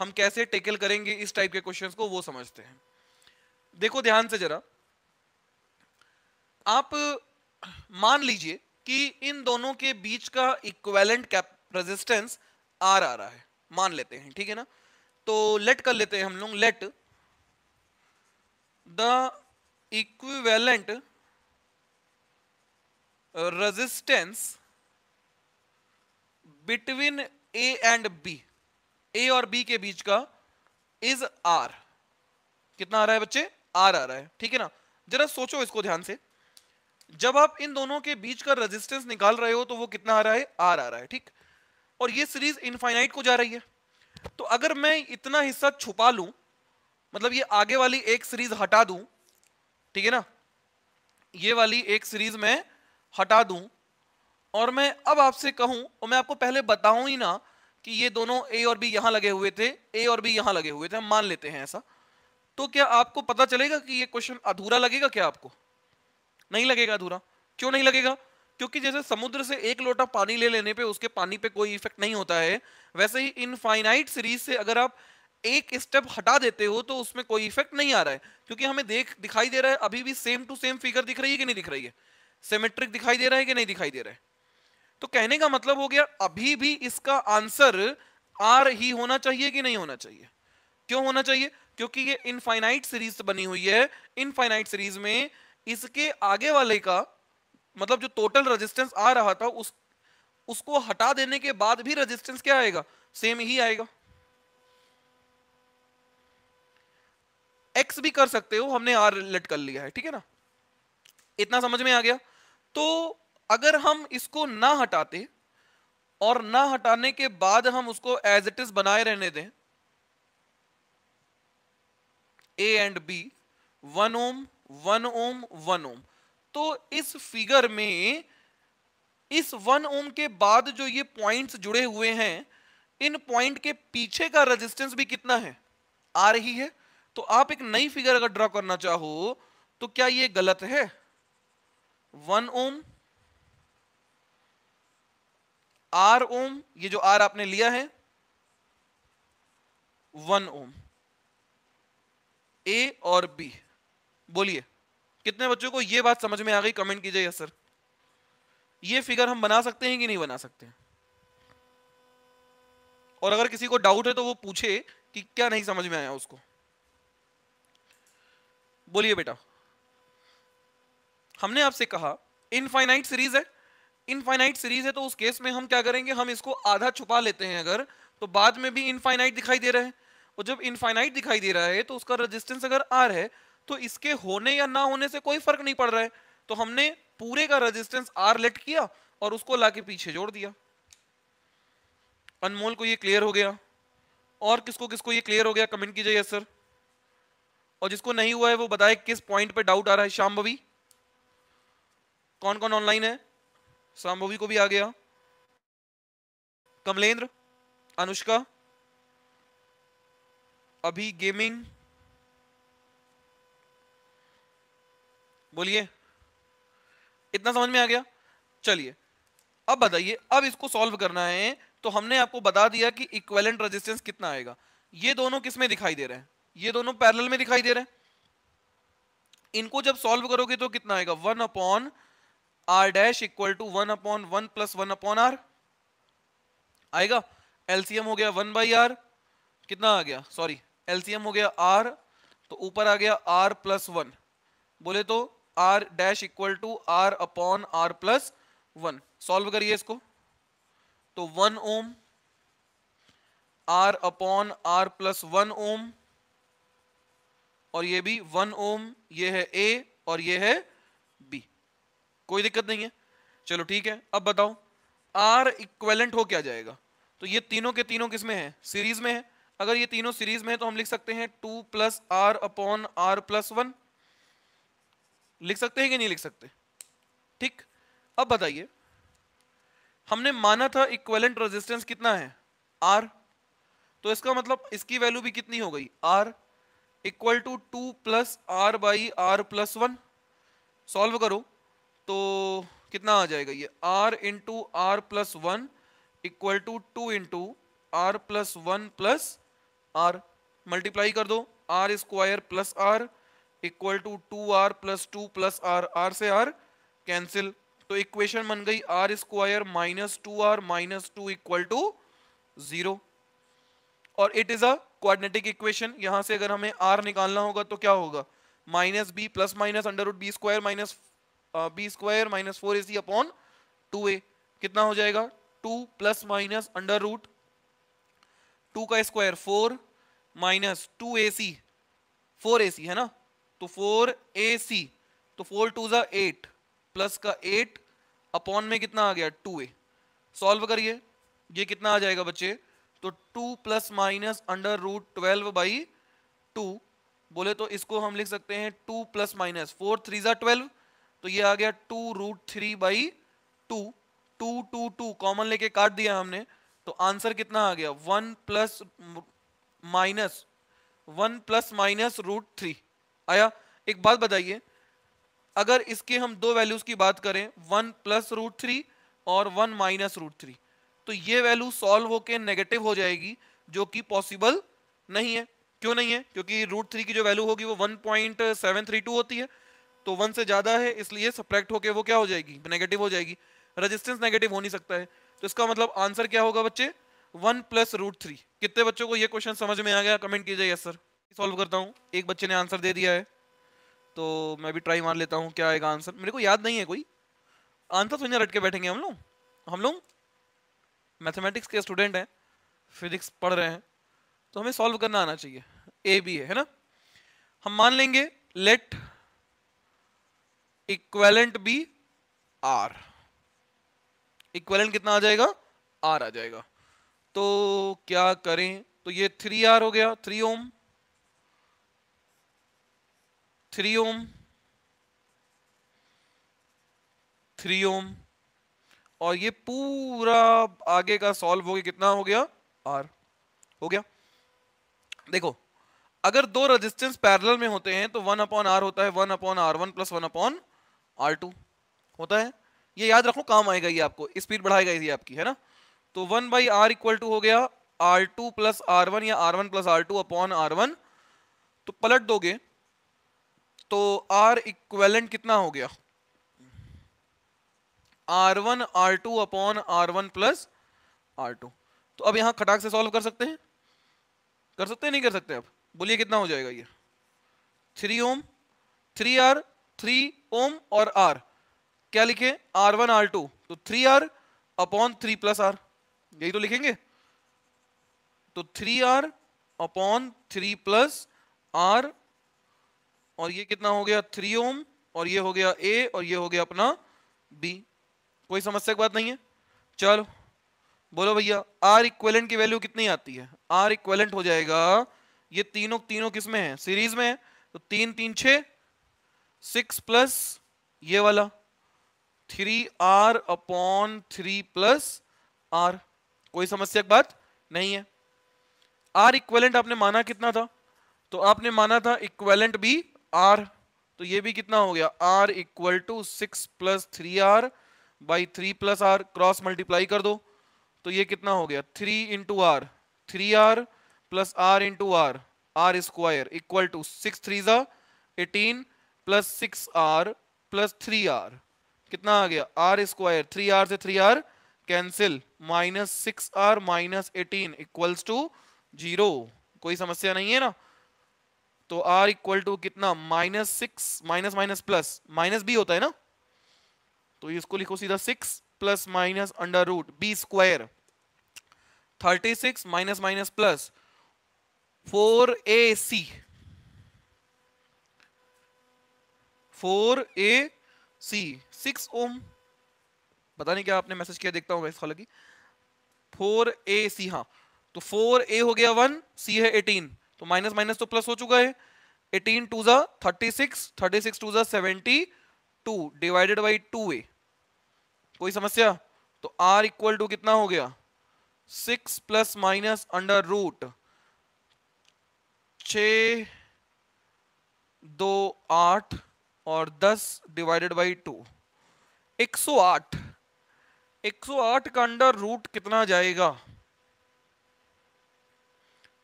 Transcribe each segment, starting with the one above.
हम कैसे टेकल करेंगे इस टाइप के क्वेश्चंस को वो समझते हैं। देखो ध्यान से जरा, आप मान लीजिए कि इन दोनों के बीच का इक्विवेलेंट कैप रेजिस्टेंस आर आ रहा है, मान लेते हैं, ठीक है ना। तो लेट कर लेते हैं हम लोग, let the equivalent resistance between A and B, A और बी के बीच का इज आर। कितना आ रहा है बच्चे? आर आ रहा है, ठीक है ना। जरा सोचो इसको ध्यान से, जब आप इन दोनों के बीच का रेजिस्टेंस निकाल रहे हो तो वो कितना आ रहा है? आर आ रहा है, ठीक। और ये सीरीज इनफाइनाइट को जा रही है, तो अगर मैं इतना हिस्सा छुपा लूं, मतलब ये आगे वाली एक सीरीज हटा दूं, ठीक है ना, ये वाली एक सीरीज में हटा दूं, और मैं अब आपसे कहूं, और मैं आपको पहले बताऊं ही ना कि ये दोनों ए और बी यहां लगे हुए थे, ए और बी यहां लगे हुए थे, हम मान लेते हैं ऐसा, तो क्या आपको पता चलेगा कि ये क्वेश्चन अधूरा लगेगा? क्या आपको नहीं लगेगा अधूरा? क्यों नहीं लगेगा? क्योंकि जैसे समुद्र से एक लोटा पानी ले लेने पे उसके पानी पे कोई इफेक्ट नहीं होता है, वैसे ही इनफाइनाइट सीरीज से अगर आप एक स्टेप हटा देते हो तो उसमें कोई इफेक्ट नहीं आ रहा है, क्योंकि हमें दिखाई दे रहा है अभी भी सेम टू सेम फिगर दिख रही है कि नहीं दिख रही है, सिमेट्रिक दिखाई दे रहा है कि नहीं दिखाई दे रहा है। तो कहने का मतलब हो गया अभी भी इसका आंसर आर ही होना चाहिए कि नहीं होना चाहिए? क्यों होना चाहिए? क्योंकि ये इनफाइनाइट सीरीज बनी हुई है, इनफाइनाइट सीरीज में इसके आगे वाले का मतलब जो टोटल रेजिस्टेंस आ रहा था उसको हटा देने के बाद भी रेजिस्टेंस क्या आएगा? सेम ही आएगा। एक्स भी कर सकते हो, हमने आर लेट कर लिया है, ठीक है ना। इतना समझ में आ गया। तो अगर हम इसको ना हटाते और ना हटाने के बाद हम उसको एज इट इज बनाए रहने दें, ए एंड बी, 1 ओम 1 ओम 1 ओम, तो इस फिगर में इस 1 ओम के बाद जो ये पॉइंट्स जुड़े हुए हैं, इन पॉइंट के पीछे का रेजिस्टेंस भी कितना है? आ रही है। तो आप एक नई फिगर अगर ड्रॉ करना चाहो तो क्या ये गलत है? 1 ओम R ओम, ये जो R आपने लिया है, 1 ओम, ए और बी। बोलिए कितने बच्चों को ये बात समझ में आ गई? कमेंट कीजिए यस सर। ये फिगर हम बना सकते हैं कि नहीं बना सकते? और अगर किसी को डाउट है तो वो पूछे कि क्या नहीं समझ में आया उसको। बोलिए बेटा। हमने आपसे कहा इनफाइनाइट सीरीज है, इनफाइनाइट सीरीज है तो उस केस में हम क्या करेंगे? हम इसको आधा छुपा लेते हैं अगर, तो बाद में भी इनफाइनाइट दिखाई दे रहा है, और जब इनफाइनाइट दिखाई दे रहा है तो उसका रेजिस्टेंस अगर आर है तो इसके होने या ना होने से कोई फर्क नहीं पड़ रहा है, तो हमने पूरे का रेजिस्टेंस आर लेट किया और उसको लाके पीछे जोड़ दिया। अनमोल को ये क्लियर हो गया? और किसको किसको ये क्लियर हो गया? कमेंट कीजिए यस सर। और जिसको नहीं हुआ है वो बताए किस पॉइंट पे डाउट आ रहा है। शाम्भवी, कौन कौन ऑनलाइन है? शाम्भवी को भी आ गया। कमलेंद्र, अनुष्का, अभी गेमिंग, बोलिए इतना समझ में आ गया? चलिए अब बताइए, अब इसको सॉल्व करना है तो हमने आपको बता दिया कि इक्विवेलेंट रेजिस्टेंस कितना आएगा। ये दोनों किस में दिखाई दे रहे हैं? ये दोनों पैरेलल में दिखाई दे रहे हैं। इनको जब सॉल्व करोगे तो कितना आएगा? 1/r dash equal to 1/1 plus 1/r आएगा। एलसीएम हो गया 1/r, कितना आ गया? सॉरी, एलसीएम हो गया r, तो ऊपर आ गया r प्लस 1। बोले तो r dash equal to r/r+1। Solve करिए इसको, तो 1 ओम r/r+1 ओम, और ये भी 1 ओम, ये है A और ये है B। कोई दिक्कत नहीं है। चलो ठीक है, अब बताओ R इक्विवेलेंट हो क्या जाएगा? तो ये तीनों के तीनों किस में है? सीरीज में है। अगर ये तीनों सीरीज में है तो हम लिख सकते हैं 2 + r/r+1। लिख सकते हैं कि नहीं लिख सकते? ठीक। अब बताइए, हमने माना था इक्विवेलेंट रेजिस्टेंस कितना है? R, तो इसका मतलब इसकी वैल्यू भी कितनी हो गई? R equal to 2 + r/r+1। Solve करो तो कितना आ जाएगा? ये r into r+1 equal to 2 into r+1 + r, multiply कर दो, r square plus r equal to 2r plus 2 plus r, r से आर कैंसिल, तो इक्वेशन बन गई r square minus 2r minus 2 equal to 0। और it is a quadratic equation, यहां से अगर हमें r निकालना होगा तो क्या होगा, minus b plus minus under root B square minus 4ac upon 2a, कितना हो जाएगा 2 प्लस माइनस अंडर रूट 2 का स्क्वायर 4 माइनस 2ac 4ac है ना, तो 4ac, तो 4 टू जा 8 प्लस का 8 अपॉन में कितना आ गया 2a, सॉल्व करिए, ये कितना आ जाएगा बच्चे, तो 2 plus minus under root 12 by 2, बोले तो इसको हम लिख सकते हैं 2 प्लस माइनस 4 3 जा 12, तो ये आ गया 2 रूट 3 बाई 2, 2 2 2 कॉमन लेके काट दिया हमने, तो आंसर कितना आ गया 1 प्लस माइनस रूट 3 आया। एक बात बताइए, अगर इसके हम दो वैल्यूज की बात करें 1 प्लस रूट 3 और 1 माइनस रूट 3, तो ये वैल्यू सॉल्व होके नेगेटिव हो जाएगी, जो कि पॉसिबल नहीं है। क्यों नहीं है, क्योंकि रूट 3 की जो वैल्यू होगी वो 1.732 होती है, तो 1 से ज्यादा है, इसलिए सब्ट्रैक्ट होके वो क्या हो जाएगी, नेगेटिव हो जाएगी, रेजिस्टेंस नेगेटिव हो नहीं सकता है, तो इसका मतलब आंसर क्या होगा बच्चे 1 प्लस रूट 3। कितने बच्चों को ये क्वेश्चन समझ में आ गया, कमेंट कीजिए यस सर। सॉल्व करता हूँ, एक बच्चे ने आंसर दे दिया है, तो मैं भी ट्राई मार लेता हूँ क्या आएगा आंसर, मेरे को याद नहीं है कोई आंसर, तो रट के बैठेंगे हम लोग मैथमेटिक्स के स्टूडेंट हैं, फिजिक्स पढ़ रहे हैं, तो हमें सॉल्व करना आना चाहिए, ए बी है ना। हम मान लेंगे let equivalent B R, equivalent कितना आ जाएगा आर आ जाएगा, तो क्या करें, तो ये 3r हो गया, 3 ओम 3 ओम 3 ओम, और ये पूरा आगे का सॉल्व हो गया, कितना हो गया आर हो गया। देखो अगर दो रेजिस्टेंस पैरेलल में होते हैं तो 1 अपॉन आर होता है 1 upon R one plus 1 upon R two होता है, ये याद रखो, काम आएगा ये आपको, स्पीड बढ़ाएगा ये आपकी, है ना। तो 1 बाई आर इक्वल टू हो गया R two plus R one या R one plus R two upon R one, तो पलट दोगे तो आर इक्वेलेंट कितना हो गया R one R two upon R one plus R two. तो अब यहां खटाक से सॉल्व कर सकते हैं, नहीं कर सकते, अब बोलिए कितना हो जाएगा ये 3 ओम 3r 3 ओम और r, क्या लिखे r1 r2, तो 3r अपॉन 3 प्लस r, यही तो लिखेंगे, तो 3r अपॉन 3 प्लस r, और ये कितना हो गया 3 ओम, और ये हो गया a, और ये हो गया अपना b। कोई समस्या की बात नहीं है, चलो बोलो भैया R इक्विवेलेंट की वैल्यू कितनी आती है, R इक्विवेलेंट हो जाएगा, ये तीनों किस में है, सीरीज में है, तो 3 3 6 प्लस ये वाला 3r अपॉन 3 प्लस r। कोई समस्या की बात नहीं है। R इक्विवेलेंट आपने माना कितना था, तो आपने माना था इक्विवेलेंट भी R, तो ये भी कितना हो गया R equal to 6 plus 3r by 3 plus r, cross multiply कर दो, तो ये कितना हो गया 3 into R, 3r plus r into R, R square equal to 6 3 जा 18 प्लस 6r प्लस 3r, कितना आ गया r स्क्वायर, 3r से 3r cancel, minus 6r minus 18 equals to 0। कोई समस्या नहीं है ना, तो r इक्वल टू कितना -6 माइनस माइनस प्लस माइनस भी होता है ना, तो इसको लिखो सीधा 6 plus minus under root B square 36 minus minus plus 4ac 6 ओम, पता नहीं क्या आपने मैसेज किया, देखता हूं मैं हालांकि 4ac, हाँ तो 4a हो गया 1, c है 18, तो माइनस माइनस तो प्लस हो चुका है, 18 टू जा 36, 36 टू जा 72 डिवाइडेड बाई 2a। कोई समस्या, तो r इक्वल टू कितना हो गया 6 प्लस माइनस अंडर रूट 6 2 8 और 10 डिवाइडेड बाई 2, 108। 108 का अंडर रूट कितना जाएगा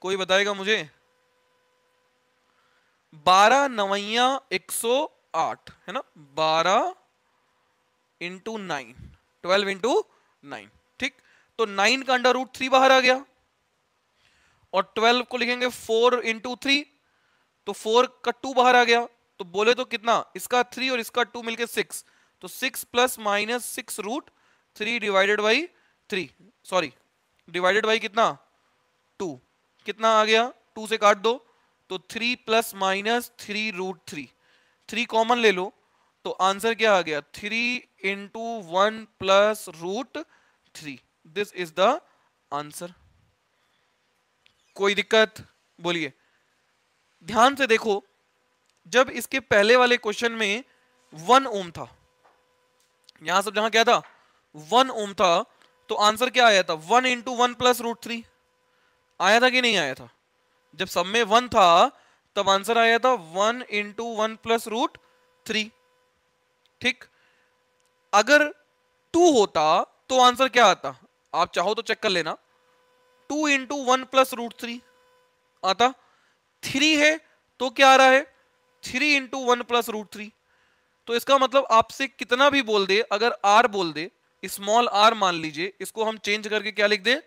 कोई बताएगा मुझे? 12 नवैया 108 है ना, 12 इंटू 9, 12 इंटू 9, ठीक। तो 9 का अंडर रूट 3 बाहर आ गया, और 12 को लिखेंगे 4 इंटू 3, तो 4 का 2 बाहर आ गया। तो बोले तो कितना, इसका 3 और इसका 2 मिलके 6, तो 6 plus minus 6 root 3 divided by 3, sorry divided by कितना 2, कितना आ गया 2 से काट दो, तो 3 प्लस माइनस 3 रूट 3, 3 कॉमन ले लो, तो आंसर क्या आ गया 3 into 1 plus root 3, this is the answer. कोई दिक्कत? बोलिए। ध्यान से देखो, जब इसके पहले वाले क्वेश्चन में 1 ओम था, यहां सब जहां क्या था 1 ओम था, तो आंसर क्या आया था 1 इंटू 1 प्लस रूट 3, आया था कि नहीं आया था? जब सब में 1 था तब आंसर आया था 1 इंटू 1 प्लस रूट 3, ठीक। अगर 2 होता तो आंसर क्या आता, आप चाहो तो चेक कर लेना, 2 इंटू 1 प्लस रूट 3 आता। 3 है तो क्या आ रहा है 3 इंटू 1 प्लस रूट 3, तो इसका मतलब आपसे कितना भी बोल दे, अगर आर बोल दे, स्मॉल आर मान लीजिए, इसको हम चेंज करके क्या लिख दें,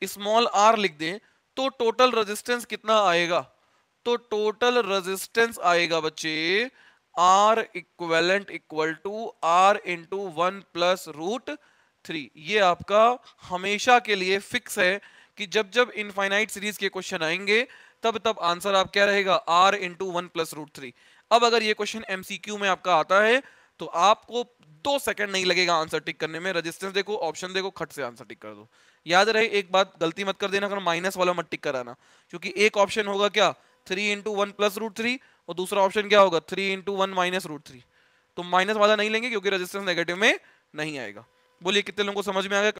स्मॉल आर लिख दें, तो टोटल रेजिस्टेंस कितना आएगा, तो टोटल रेजिस्टेंस आएगा बच्चे R equivalent equal to R into 1 plus root 3। ये आपका हमेशा के लिए फिक्स है कि जब जब इनफाइनाइट सीरीज के क्वेश्चन आएंगे तब तब आंसर आप क्या रहेगा आर इंटू 1 प्लस रूट 3। अब अगर ये क्वेश्चन एमसीक्यू में आपका आता है तो आपको 2 सेकंड नहीं लगेगा आंसर टिक करने में, रेजिस्टेंस देखो, ऑप्शन देखो, खट से आंसर टिक कर दो। याद रहे एक बात, गलती मत कर देना, अगर माइनस वाला मत टिक कराना, क्योंकि एक ऑप्शन होगा क्या 3 इंटू 1 प्लस रूट 3, और दूसरा ऑप्शन क्या होगा 3 इंटू 1 माइनस रूट 3, तो माइनस वाला नहीं लेंगे क्योंकि रेजिस्टेंस नेगेटिव में नहीं आएगा। बोलिए कितने लोगों को समझ में आ गया?